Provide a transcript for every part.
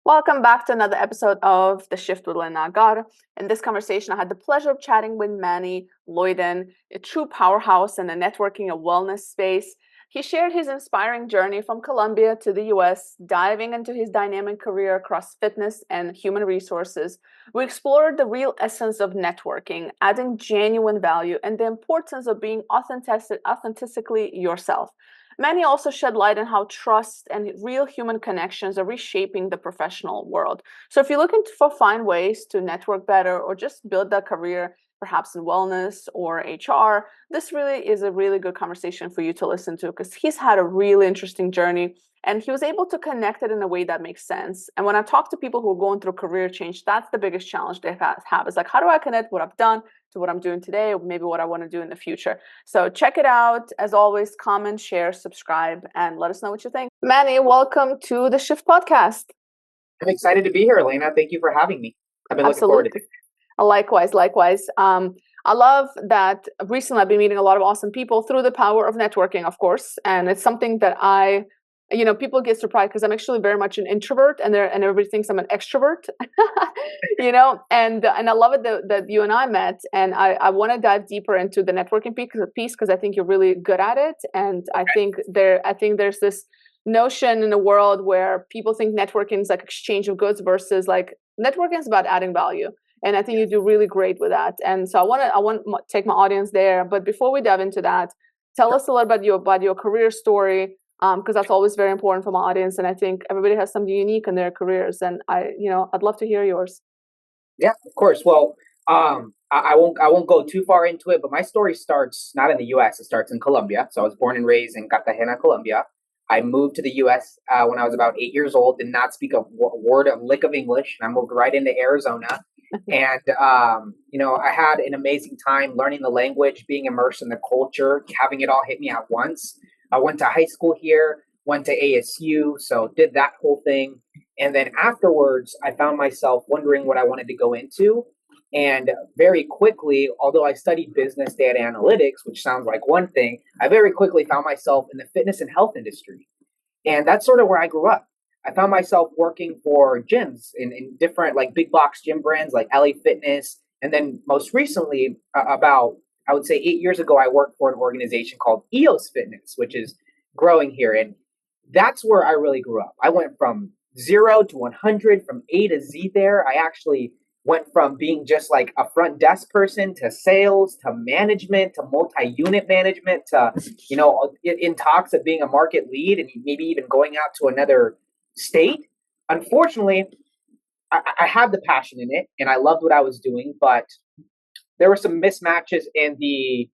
Welcome back to another episode of The Shift with Lynn Nagar. In this conversation, I had the pleasure of chatting with Manny Loyden, a true powerhouse in the networking and wellness space. He shared his inspiring journey from Colombia to the US, diving into his dynamic career across fitness and human resources. We explored the real essence of networking, adding genuine value, and the importance of being authentically yourself. Manny also shed light on how trust and real human connections are reshaping the professional world. So, if you're looking for find ways to network better or just build that career, perhaps in wellness or HR, this really is a really good conversation for you to listen to because he's had a really interesting journey and he was able to connect it in a way that makes sense. And when I talk to people who are going through career change, that's the biggest challenge they have is like, how do I connect what I've done to what I'm doing today, or maybe what I want to do in the future? So check it out. As always, comment, share, subscribe, and let us know what you think. Manny, welcome to the Shift Podcast. I'm excited to be here, Elena. Thank you for having me. I've been looking forward to Absolutely. it. Likewise. I love that recently I've been meeting a lot of awesome people through the power of networking, of course. And it's something that people get surprised because I'm actually very much an introvert and everybody thinks I'm an extrovert, and I love it that you and I met. And I want to dive deeper into the networking piece because I think you're really good at it. And I think there's this notion in the world where people think networking is like exchange of goods versus like networking is about adding value. And I think you do really great with that. And so I want to take my audience there. But before we dive into that, tell us a little about your career story, because that's always very important for my audience. And I think everybody has something unique in their careers. And I'd love to hear yours. Yeah, of course. Well, I won't go too far into it, but my story starts not in the U.S. It starts in Colombia. So I was born and raised in Cartagena, Colombia. I moved to the U.S. When I was about 8 years old. Did not speak a word of lick of English, and I moved right into Arizona. And I had an amazing time learning the language, being immersed in the culture, having it all hit me at once. I went to high school here, went to ASU, so did that whole thing. And then afterwards, I found myself wondering what I wanted to go into. And very quickly, although I studied business data analytics, which sounds like one thing, I very quickly found myself in the fitness and health industry. And that's sort of where I grew up. I found myself working for gyms in different like big box gym brands like LA Fitness. And then most recently, about, I would say 8 years ago, I worked for an organization called EOS Fitness, which is growing here. And that's where I really grew up. I went from 0 to 100, from A to Z there. I actually went from being just like a front desk person to sales to management to multi-unit management to, in talks of being a market lead and maybe even going out to another state. Unfortunately, I had the passion in it and I loved what I was doing, but there were some mismatches in the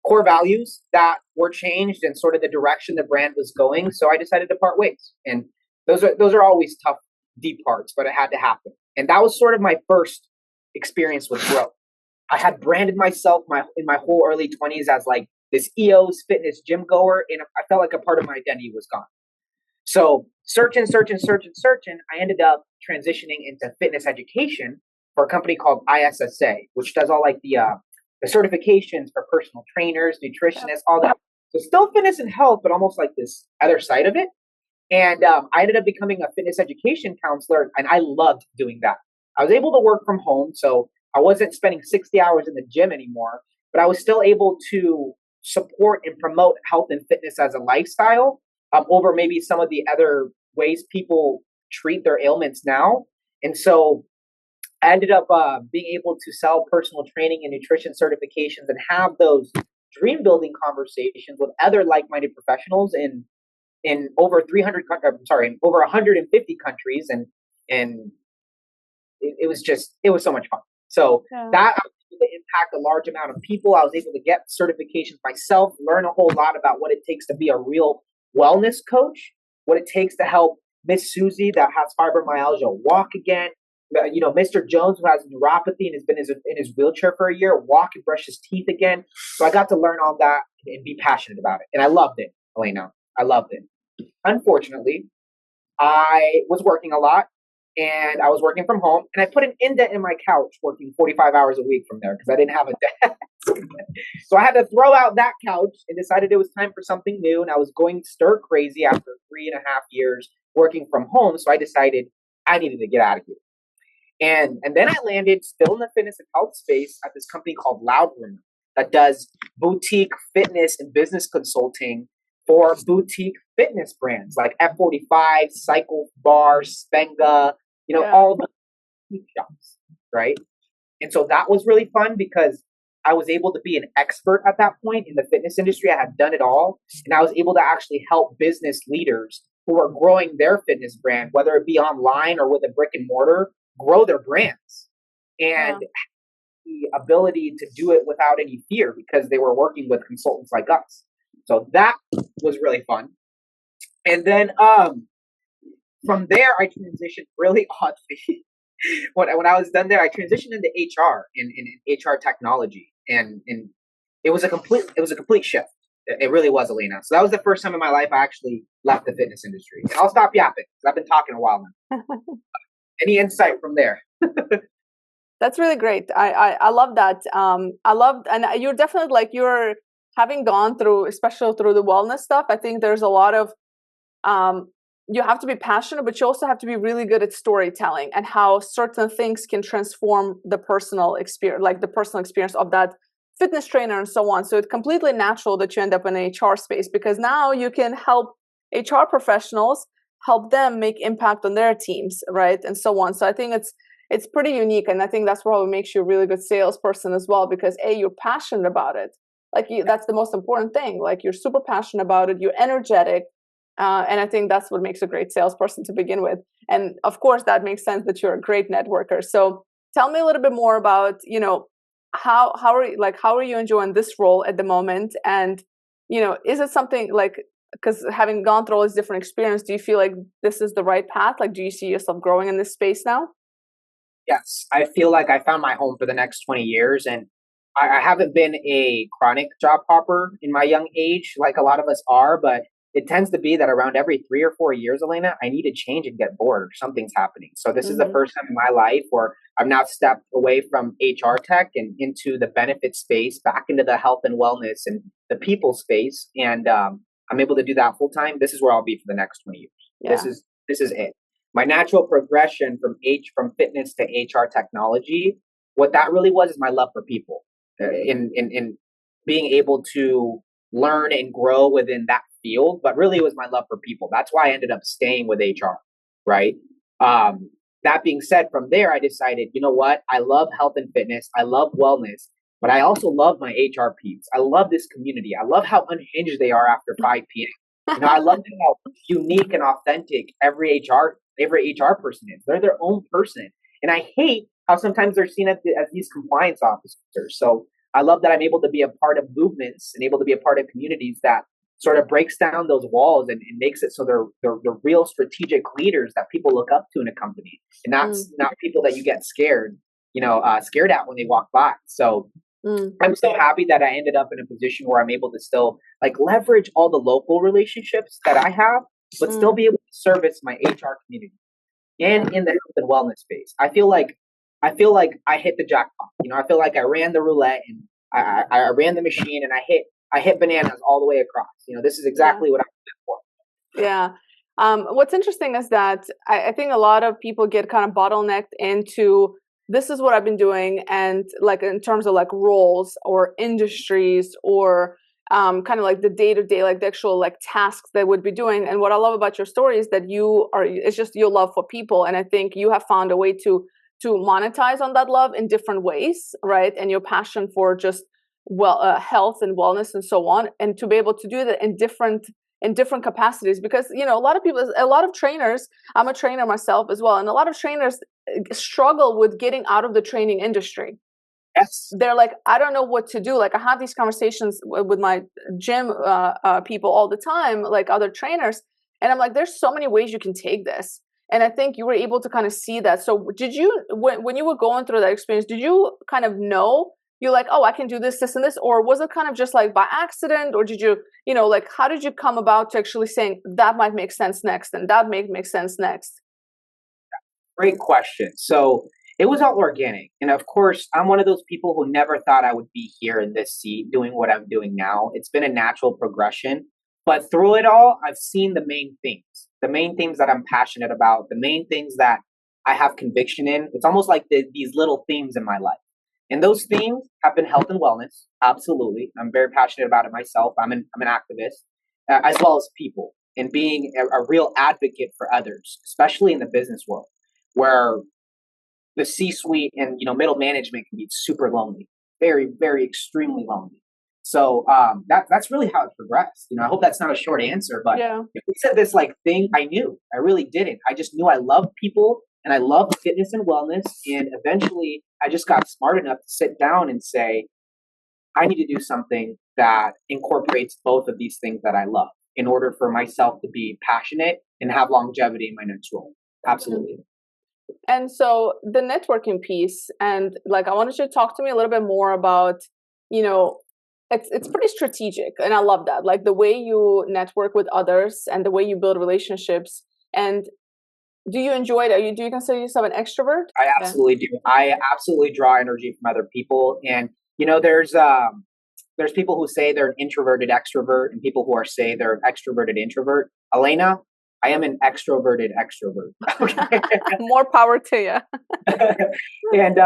core values that were changed and sort of the direction the brand was going. So I decided to part ways. And those are always tough, deep parts, but it had to happen. And that was sort of my first experience with growth. I had branded myself in my whole early 20s as like this EOS fitness gym goer, and I felt like a part of my identity was gone. So searching, I ended up transitioning into fitness education for a company called ISSA, which does all like the certifications for personal trainers, nutritionists, all that. So still fitness and health, but almost like this other side of it. And I ended up becoming a fitness education counselor, and I loved doing that. I was able to work from home, so I wasn't spending 60 hours in the gym anymore, but I was still able to support and promote health and fitness as a lifestyle over maybe some of the other ways people treat their ailments now. And so I ended up being able to sell personal training and nutrition certifications and have those dream building conversations with other like-minded professionals in over 300 in over 150 countries, and it was so much fun. So that I was able to impact a large amount of people. I was able to get certifications myself, learn a whole lot about what it takes to be a real wellness coach, what it takes to help Miss Susie that has fibromyalgia walk again. Mr. Jones, who has neuropathy and has been in his wheelchair for a year, walk and brush his teeth again. So I got to learn all that and be passionate about it. And I loved it, Elena. I loved it. Unfortunately, I was working a lot and I was working from home, and I put an indent in my couch working 45 hours a week from there because I didn't have a desk. So I had to throw out that couch and decided it was time for something new. And I was going stir crazy after 3.5 years working from home. So I decided I needed to get out of here. And then I landed still in the fitness and health space at this company called Loudrunner that does boutique fitness and business consulting for boutique fitness brands like F45, Cycle Bar, Spenga, Yeah. all the boutique shops, right? And so that was really fun because I was able to be an expert at that point in the fitness industry. I had done it all. And I was able to actually help business leaders who are growing their fitness brand, whether it be online or with a brick and mortar, grow their brands. And Yeah. the ability to do it without any fear because they were working with consultants like us. So that was really fun. And then from there, I transitioned really oddly. When I was done there, I transitioned into HR in HR technology, and it was a complete shift. It really was, Elena. So that was the first time in my life I actually left the fitness industry. And I'll stop yapping because I've been talking a while now. Any insight from there? That's really great. I love that. I love, and you're definitely like, you're having gone through, especially through the wellness stuff. I think there's a lot of, you have to be passionate, but you also have to be really good at storytelling and how certain things can transform the personal experience, like the personal experience of that fitness trainer and so on. So it's completely natural that you end up in an HR space because now you can help HR professionals, help them make impact on their teams, right? And so on. So I think it's pretty unique. And I think that's what makes you a really good salesperson as well, because you're passionate about it. Like that's the most important thing. Like you're super passionate about it. You're energetic. And I think that's what makes a great salesperson to begin with. And of course, that makes sense that you're a great networker. So tell me a little bit more about, how are you enjoying this role at the moment? And, is it something like, because having gone through all this different experience, do you feel like this is the right path? Like, do you see yourself growing in this space now? Yes, I feel like I found my home for the next 20 years. And I haven't been a chronic job hopper in my young age like a lot of us are, but it tends to be that around every 3 or 4 years, Elena, I need to change and get bored or something's happening. So this is the Mm-hmm. first time in my life where I've now stepped away from HR tech and into the benefit space, back into the health and wellness and the people space. And I'm able to do that full time. This is where I'll be for the next 20 years. Yeah. This is it. My natural progression from fitness to HR technology, what that really was is my love for people. In being able to learn and grow within that field, but really it was my love for people. That's why I ended up staying with HR, right? That being said, from there, I decided, you know what? I love health and fitness. I love wellness, but I also love my HR peeps. I love this community. I love how unhinged they are after 5 p.m. I love how unique and authentic every HR person is. They're their own person. And I hate how sometimes they're seen as these compliance officers. So I love that I'm able to be a part of movements and able to be a part of communities that sort of breaks down those walls and makes it so they're real strategic leaders that people look up to in a company, and not people that you get scared at when they walk by. So I'm so happy that I ended up in a position where I'm able to still like leverage all the local relationships that I have, but still be able to service my HR community and in the health and wellness space. I feel like I hit the jackpot. I feel like I ran the roulette and I ran the machine and I hit bananas all the way across. This is Yeah. exactly what I'm looking for. Yeah. What's interesting is that I think a lot of people get kind of bottlenecked into this is what I've been doing, and like in terms of like roles or industries or kind of like the day to day, like the actual like tasks they would be doing. And what I love about your story is that it's just your love for people, and I think you have found a way to monetize on that love in different ways, right? And your passion for just health and wellness and so on, and to be able to do that in different capacities, because a lot of trainers, I'm a trainer myself as well, and a lot of trainers struggle with getting out of the training industry. Yes. They're like, I don't know what to do. Like I have these conversations with my gym people all the time, like other trainers, and I'm like, there's so many ways you can take this. And I think you were able to kind of see that. So did you, when you were going through that experience, did you kind of know, you're like, oh, I can do this and this, or was it kind of just like by accident, or did you, like how did you come about to actually saying that might make sense next and that may make sense next? Great question. So it was all organic. And of course, I'm one of those people who never thought I would be here in this seat doing what I'm doing now. It's been a natural progression. But through it all, I've seen the main things that I'm passionate about, the main things that I have conviction in. It's almost like these little themes in my life. And those themes have been health and wellness. Absolutely. I'm very passionate about it myself. I'm an activist, as well as people, and being a real advocate for others, especially in the business world, where the C-suite and middle management can be super lonely, very, very extremely lonely. So that's really how it progressed. I hope that's not a short answer, but Yeah. if we said this like thing, I knew I really didn't. I just knew I loved people and I loved fitness and wellness, and eventually I just got smart enough to sit down and say, I need to do something that incorporates both of these things that I love in order for myself to be passionate and have longevity in my next role. Absolutely. And so the networking piece, and like I wanted you to talk to me a little bit more about, you know, it's pretty strategic, and I love that. Like the way you network with others and the way you build relationships. And do you enjoy it? Do you consider yourself an extrovert? I Yeah. absolutely do. I absolutely draw energy from other people, and there's people who say they're an introverted extrovert, and people who are say they're an extroverted introvert. Elena, I am an extroverted extrovert. Okay. More power to you. And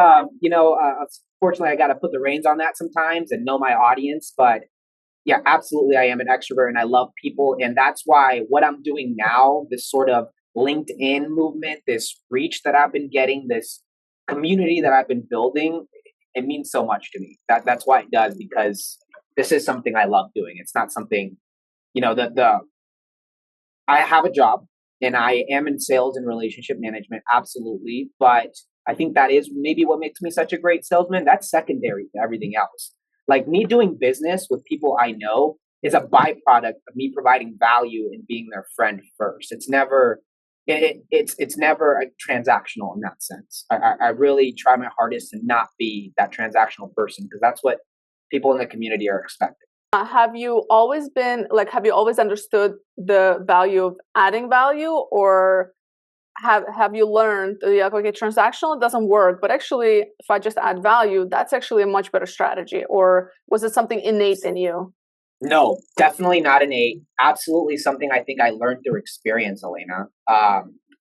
fortunately, I got to put the reins on that sometimes and know my audience. But yeah, absolutely, I am an extrovert and I love people, and that's why what I'm doing now, this sort of LinkedIn movement, this reach that I've been getting, this community that I've been building, it means so much to me. That's why it does, because this is something I love doing. It's not something, the I have a job and I am in sales and relationship management, absolutely. But I think that is maybe what makes me such a great salesman. That's secondary to everything else. Like me doing business with people I know is a byproduct of me providing value and being their friend first. It's never transactional in that sense. I really try my hardest to not be that transactional person, because that's what people in the community are expecting. Have you always been like, have you always understood the value of adding value, or have you learned, yeah, okay, transactional doesn't work, but actually, if I just add value, that's actually a much better strategy? Or was it something innate in you? No, definitely not innate. Absolutely something I think I learned through experience, Elena.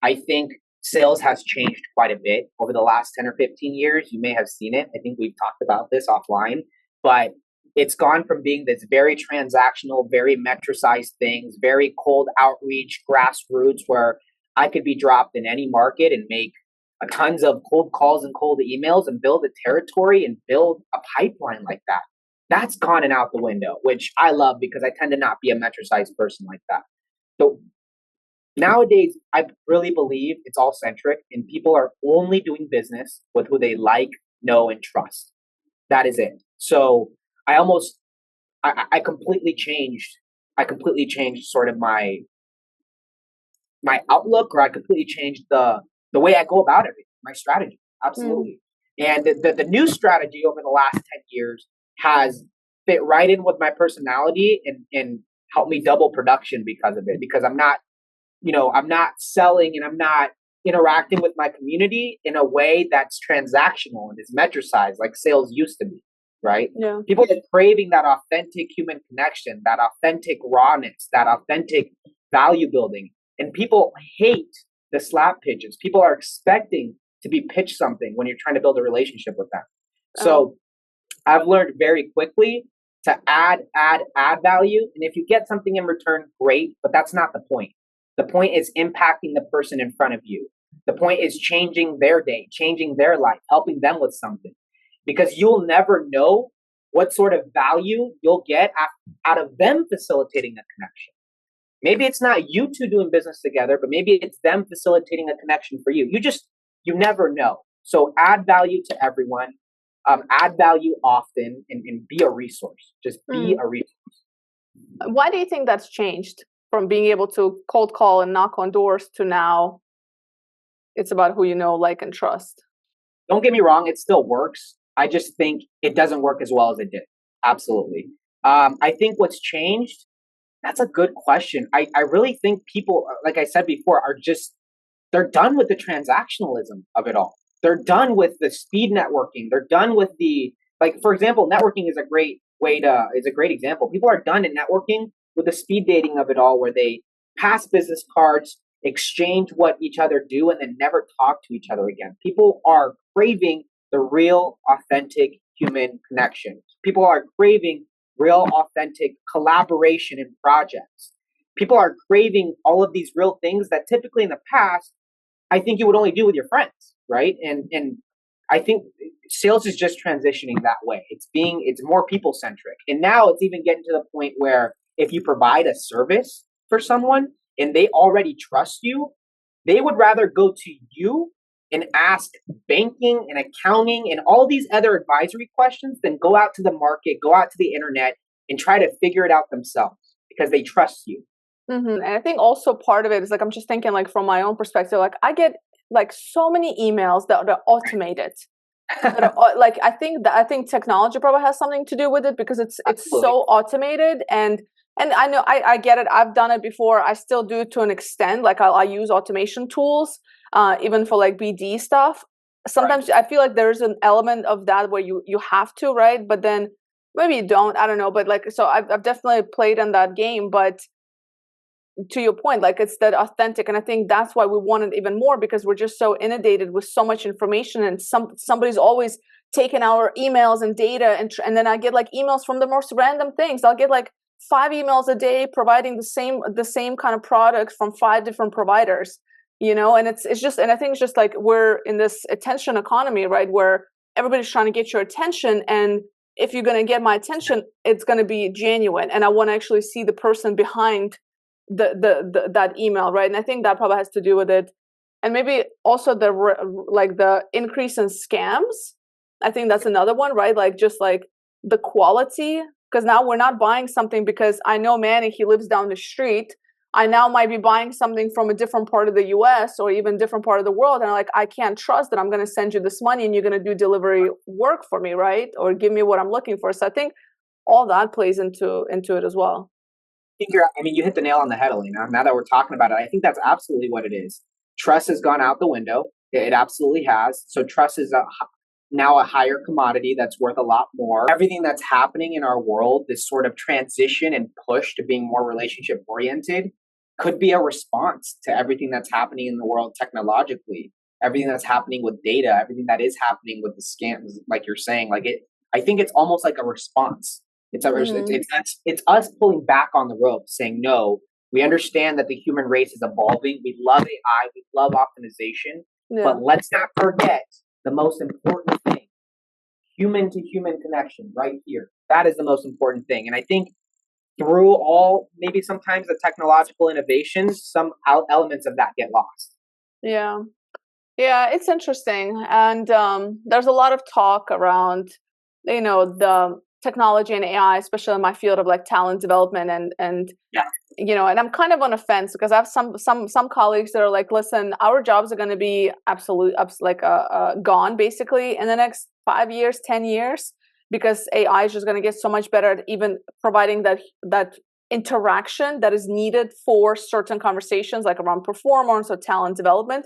I think sales has changed quite a bit over the last 10 or 15 years. You may have seen it. I think we've talked about this offline, but it's gone from being this very transactional, very metricized things, very cold outreach, grassroots, where I could be dropped in any market and make tons of cold calls and cold emails and build a territory and build a pipeline like that. That's gone and out the window, which I love because I tend to not be a metricized person like that. So nowadays, I really believe it's all centric and people are only doing business with who they like, know, and trust. That is it. So I almost, I completely changed. I completely changed sort of my outlook, or I completely changed the way I go about everything, my strategy. Mm. Absolutely. And the new strategy over the last 10 years has fit right in with my personality and helped me double production because of it. Because I'm not selling and I'm not interacting with my community in a way that's transactional and is metricized like sales used to be, right? Yeah. People are craving that authentic human connection, that authentic rawness, that authentic value building. And people hate the slap pitches. People are expecting to be pitched something when you're trying to build a relationship with them. Oh. So I've learned very quickly to add value. And if you get something in return, great, but that's not the point. The point is impacting the person in front of you. The point is changing their day, changing their life, helping them with something. Because you'll never know what sort of value you'll get out of them facilitating a connection. Maybe it's not you two doing business together, but maybe it's them facilitating a connection for you. You never know. So add value to everyone, add value often, and be a resource. Just be Mm. a resource. Why do you think that's changed from being able to cold call and knock on doors to now it's about who you know, like, and trust? Don't get me wrong, it still works. I just think it doesn't work as well as it did. Absolutely. I think what's changed, that's a good question. I really think people, like I said before, they're done with the transactionalism of it all. They're done with the speed networking. They're done with like, for example, networking is a great example. People are done in networking with the speed dating of it all, where they pass business cards exchange what each other do, and then never talk to each other again. People are craving the real, authentic human connection. People are craving real, authentic collaboration in projects. People are craving all of these real things that typically in the past, I think you would only do with your friends, right? And I think sales is just transitioning that way. It's more people centric. And now it's even getting to the point where if you provide a service for someone and they already trust you, they would rather go to you and ask banking and accounting and all these other advisory questions than go out to the market, go out to the internet and try to figure it out themselves because they trust you. And I think also part of it is like, I'm just thinking like from my own perspective, like I get like so many emails that are automated. That are, like I think technology probably has something to do with it because it's Absolutely. so automated and I know I get it. I've done it before. I still do it to an extent. Like I use automation tools, even for like BD stuff. Right. Sometimes I feel like there's an element of that where you have to, right? But then maybe you don't. I don't know. But like so I've definitely played in that game, but to your point, like it's that authentic, and I think that's why we want it even more because we're just so inundated with so much information, and somebody's always taking our emails and data, and then I get like emails from the most random things. I'll get like 5 emails a day providing the same kind of product from 5 different providers, and it's just, and I think it's just like we're in this attention economy, right, where everybody's trying to get your attention, and if you're going to get my attention, it's going to be genuine, and I want to actually see the person behind the that email, right? And I think that probably has to do with it, and maybe also like the increase in scams. I think that's another one, right? Like just like the quality, because now we're not buying something because I know Manny, he lives down the street. I now might be buying something from a different part of the US or even different part of the world, and like I can't trust that I'm going to send you this money and you're going to do delivery work for me, right? Or give me what I'm looking for. So I think all that plays into it as well. I mean, you hit the nail on the head, Elena. Now that we're talking about it, I think that's absolutely what it is. Trust has gone out the window. It absolutely has. So trust is now a higher commodity that's worth a lot more. Everything that's happening in our world, this sort of transition and push to being more relationship oriented, could be a response to everything that's happening in the world technologically, everything that's happening with data, everything that is happening with the scams, like you're saying. Like it, I think it's almost like a response. Hmm. It's us pulling back on the rope, saying no. We understand that the human race is evolving. We love AI. We love optimization, Yeah. but let's not forget the most important thing: human to human connection. Right here, that is the most important thing. And I think through all, maybe sometimes the technological innovations, some elements of that get lost. Yeah. Yeah, it's interesting. And there's a lot of talk around, the technology and AI, especially in my field of like talent development and Yeah. and I'm kind of on a fence because I have some colleagues that are like, listen, our jobs are going to be gone basically in the next 5 years, 10 years, because AI is just going to get so much better at even providing that interaction that is needed for certain conversations, like around performance or talent development.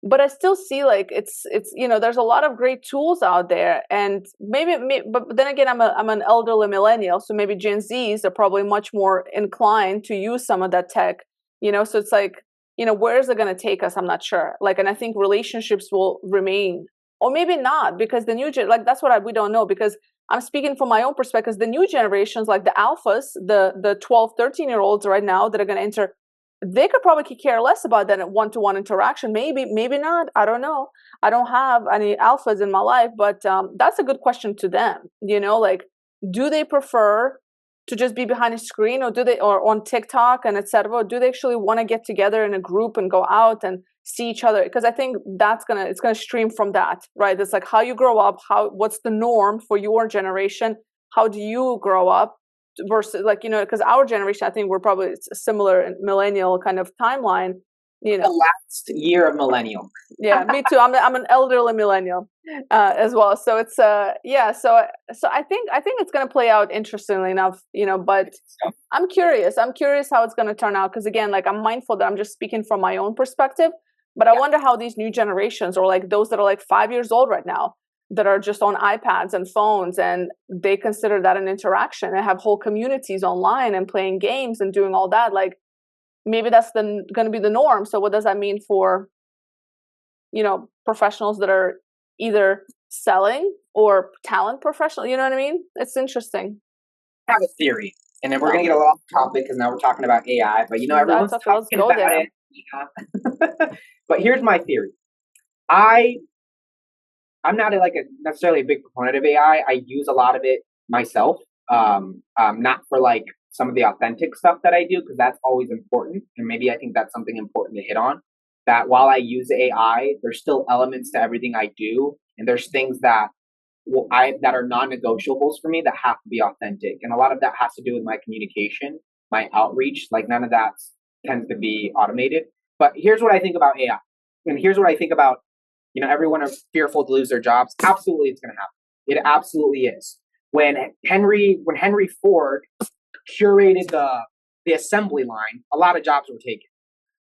But I still see like it's there's a lot of great tools out there, and but then again, I'm an elderly millennial, so maybe Gen Zs are probably much more inclined to use some of that tech, so it's like, where is it going to take us? I'm not sure. Like, and I think relationships will remain, or maybe not, because like that's what we don't know, because I'm speaking from my own perspective. The new generations, like the alphas, the 12, 13-year-olds right now that are going to enter, they could probably care less about that one-to-one interaction. Maybe not. I don't know. I don't have any alphas in my life, but that's a good question to them. Like, do they prefer to just be behind a screen, or do they, or on TikTok and etc., or do they actually want to get together in a group and go out and see each other? Because I think it's gonna stream from that, right? It's like how you grow up, what's the norm for your generation, how do you grow up versus, like, because our generation, I think we're probably similar in millennial kind of timeline, you The know. last year of millennial. Yeah, me too. I'm an elderly millennial as well. So it's yeah. So I think it's going to play out interestingly enough, But I'm curious. I'm curious how it's going to turn out, because again, like I'm mindful that I'm just speaking from my own perspective, but I Yeah. wonder how these new generations, or like those that are like 5 years old right now, that are just on iPads and phones, and they consider that an interaction and have whole communities online and playing games and doing all that. Like, maybe that's going to be the norm. So what does that mean for, professionals that are either selling or talent professional? You know what I mean? It's interesting. I have a theory, and then we're Tell gonna get a me. little off topic because now we're talking about AI. But That's everyone's okay. Let's talking go about there. it. But here's my theory. I I'm not necessarily a big proponent of AI. I use a lot of it myself. Not for like some of the authentic stuff that I do because that's always important, and maybe I think that's something important to hit on. That while I use AI, there's still elements to everything I do, and there's things that that are non-negotiables for me that have to be authentic, and a lot of that has to do with my communication, my outreach. Like none of that tends to be automated. But here's what I think about AI, and here's what I think about everyone are fearful to lose their jobs. Absolutely, it's going to happen. It absolutely is. When Henry Ford curated the assembly line, a lot of jobs were taken.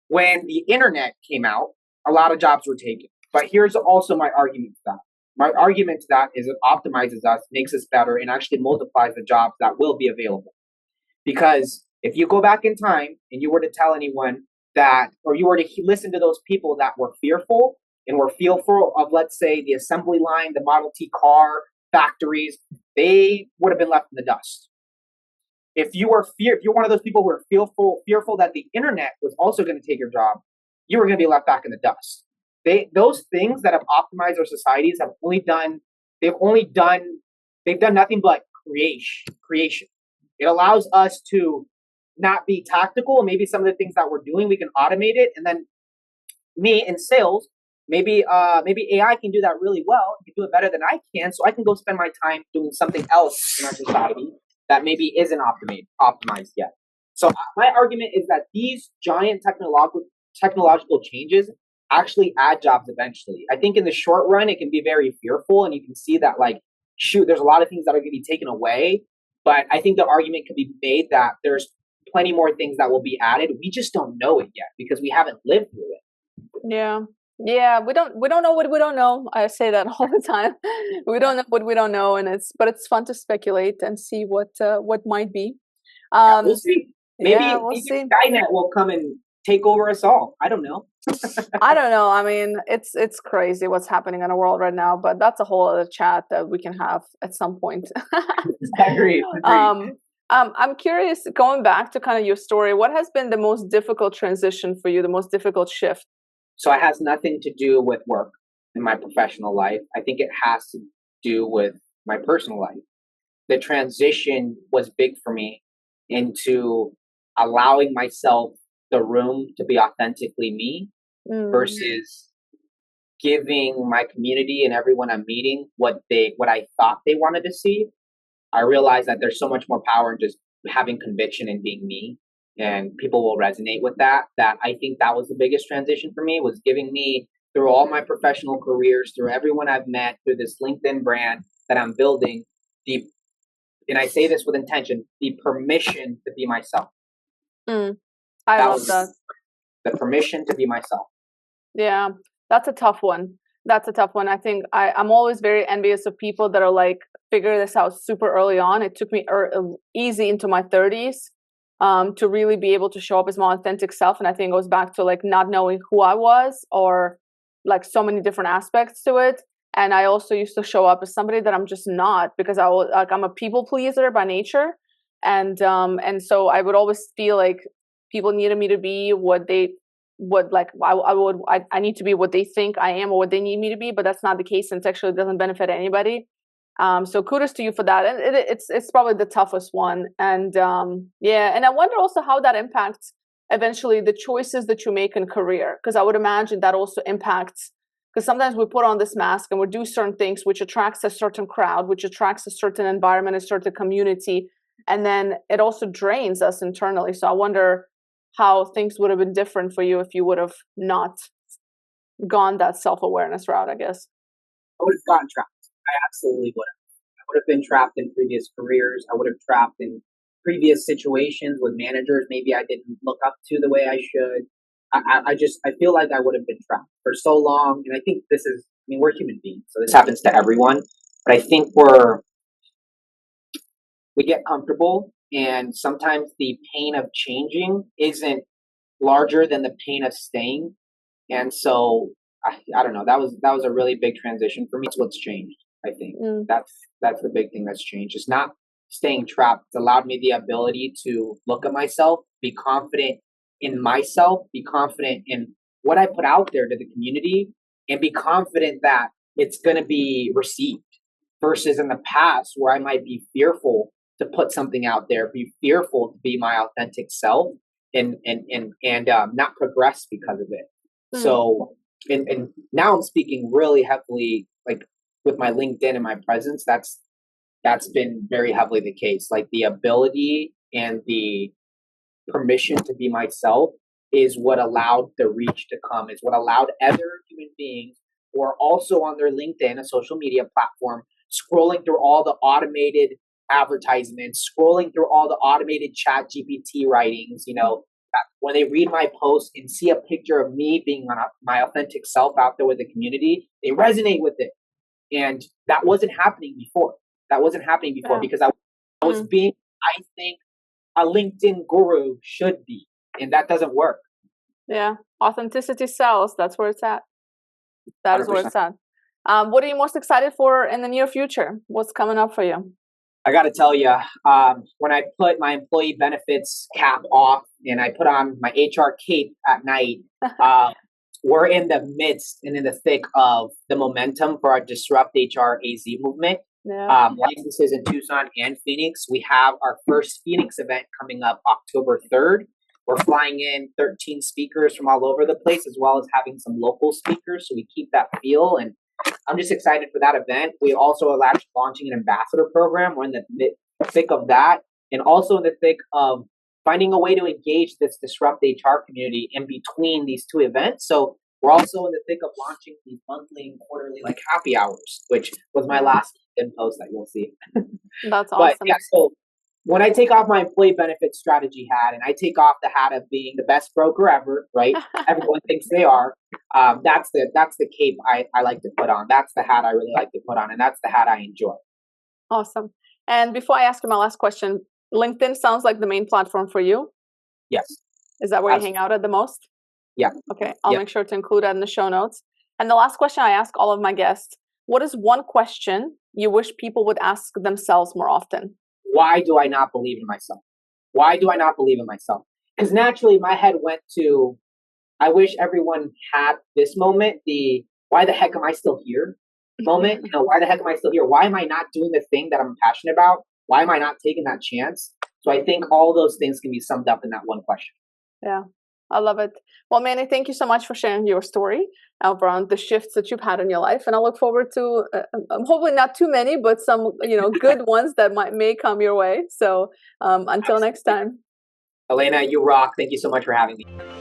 When the internet came out, a lot of jobs were taken. But here's also my argument to that. My argument to that is it optimizes us, makes us better, and actually multiplies the jobs that will be available. Because if you go back in time and you were to tell anyone that, or you were to listen to those people that were fearful and were fearful of, let's say, the assembly line, the Model T car, factories, they would have been left in the dust. If you're one of those people who are fearful that the internet was also going to take your job, you were going to be left back in the dust. Those things that have optimized our societies they've only done they've done nothing but creation. It allows us to not be tactical, and maybe some of the things that we're doing we can automate it, and then me in sales, maybe AI can do that really well. It can do it better than I can, so I can go spend my time doing something else in our society that maybe isn't optimized yet. So my argument is that these giant technological changes actually add jobs eventually. I think in the short run it can be very fearful, and you can see that shoot, there's a lot of things that are going to be taken away. But I think the argument could be made that there's plenty more things that will be added. We just don't know it yet because we haven't lived through it. Yeah. Yeah, we don't know what we don't know. I say that all the time. We don't know what we don't know, and it's fun to speculate and see what might be. Yeah, we'll see. Yeah, Maybe we'll maybe see. Skynet will come and take over us all. I don't know. I don't know. I mean, it's crazy what's happening in the world right now, but that's a whole other chat that we can have at some point. Agreed. um, I'm curious, going back to kind of your story, what has been the most difficult transition for you, the most difficult shift? So it has nothing to do with work in my professional life. I think it has to do with my personal life. The transition was big for me into allowing myself the room to be authentically me Mm, versus giving my community and everyone I'm meeting what I thought they wanted to see. I realized that there's so much more power in just having conviction and being me, and people will resonate with that. That I think that was the biggest transition for me, was giving me, through all my professional careers, through everyone I've met, through this LinkedIn brand that I'm building, the and I say this with intention, the permission to be myself. mm, I That love was that. the permission to be myself. Yeah, that's a tough one. That's a tough one. I think I'm always very envious of people that are like figure this out super early on. It took me easy into my 30s to really be able to show up as my authentic self. And I think it goes back to like not knowing who I was, or like so many different aspects to it. And I also used to show up as somebody that I'm just not, because I'm a people pleaser by nature. And so I would always feel like people needed me to be I need to be what they think I am or what they need me to be, but that's not the case, and it actually doesn't benefit anybody. So kudos to you for that, and it's probably the toughest one. And yeah, and I wonder also how that impacts eventually the choices that you make in career, because I would imagine that also impacts, because sometimes we put on this mask and we do certain things which attracts a certain crowd, which attracts a certain environment, a certain community, and then it also drains us internally. So I wonder how things would have been different for you if you would have not gone that self-awareness route, I guess. I would have gotten trapped. I absolutely would have. I would have been trapped in previous careers. I would have trapped in previous situations with managers maybe I didn't look up to the way I should. I feel like I would have been trapped for so long. And I think I mean, we're human beings, so this happens to everyone. But I think we get comfortable, and sometimes the pain of changing isn't larger than the pain of staying. And so I don't know. That was a really big transition for me. It's what's changed. I think Mm, that's the big thing that's changed. It's not staying trapped. It's allowed me the ability to look at myself, be confident in myself, be confident in what I put out there to the community, and be confident that it's going to be received. Versus in the past, where I might be fearful to put something out there, be fearful to be my authentic self, and not progress because of it. mm, So, and now I'm speaking really heavily, like with my LinkedIn and my presence. That's been very heavily the case. Like the ability and the permission to be myself is what allowed the reach to come, is what allowed other human beings who are also on their LinkedIn, a social media platform, scrolling through all the automated advertisements, scrolling through all the automated chat GPT writings, when they read my post and see a picture of me being my authentic self out there with the community, they resonate with it. And that wasn't happening before. That wasn't happening before yeah. because I was Mm, being, I think, a LinkedIn guru should be, and that doesn't work. yeah. Authenticity sells. That's where it's at. That is where 100%. it's at. What are you most excited for in the near future? What's coming up for you? I got to tell you, when I put my employee benefits cap off and I put on my HR cape at night, uh, we're in the midst and in the thick of the momentum for our Disrupt HR AZ movement. Yeah. Licenses in Tucson and Phoenix. We have our first Phoenix event coming up October 3rd. We're flying in 13 speakers from all over the place, as well as having some local speakers. So we keep that feel. And I'm just excited for that event. We also are actually launching an ambassador program. We're in the thick of that, and also in the thick of finding a way to engage this Disrupt HR community in between these two events. So we're also in the thick of launching these monthly and quarterly like happy hours, which was my Yeah. last LinkedIn post that you'll see. That's But yeah, awesome. so when I take off my employee benefit strategy hat and I take off the hat of being the best broker ever, right? Everyone thinks they are. That's the cape I like to put on. That's the hat I really like to put on, and that's the hat I enjoy. Awesome. And before I ask you my last question, LinkedIn sounds like the main platform for you. Yes, Is that where you hang absolutely. out at the most? Yeah, Okay, I'll yeah. make sure to include that in the show notes. And the last question I ask all of my guests, what is one question you wish people would ask themselves more often? Why do I not believe in myself? Why do I not believe in myself? Because naturally, my head went to, I wish everyone had this moment, the why the heck am I still here moment. Why the heck am I still here? Why am I not doing the thing that I'm passionate about? Why am I not taking that chance? So I think all those things can be summed up in that one question. Yeah, I love it. Well, Manny, thank you so much for sharing your story around the shifts that you've had in your life, and I look forward to hopefully not too many, but some good ones that may come your way. So until next Absolutely. time. Elena, you rock. Thank you so much for having me.